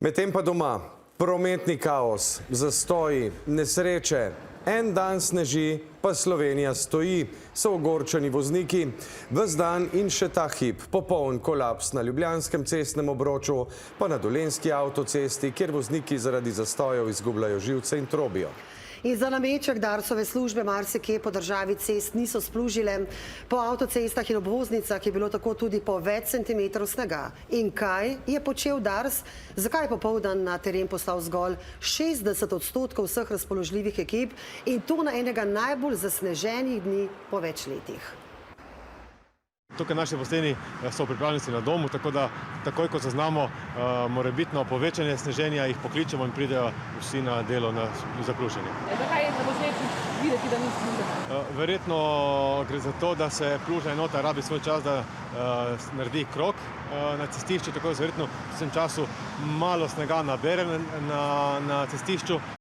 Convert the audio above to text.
Medtem pa doma prometni kaos, zastoji, nesreče, en dan sneži, pa Slovenija stoji, so ogorčeni vozniki. Ves dan in še ta hip, popoln kolaps na Ljubljanskem cestnem obroču, pa na Dolenjski avtocesti, kjer vozniki zaradi zastojev izgubljajo živce in trobijo. In za nameček Darsove službe marsikje po državi cest niso splužile. Po avtocestah in obvoznicah je bilo tako tudi po več centimetrov snega. In kaj je počel Dars? Zakaj je popoldan na teren poslal zgolj 60% vseh razpoložljivih ekip in to na enega najbolj zasneženih dni po več letih? Tukaj naši zaposleni so pripravljenci na domu, tako da takoj, ko zaznamo morebitno povečanje sneženja, jih pokličemo in pridejo vsi na delo na zaključenje. Zakaj je zaposleni videti, da ni službe? Verjetno gre za to, da se plužna enota rabi svoj čas, da naredi krog na cestišču, tako da se verjetno v tem času malo snega nabere na cestišču.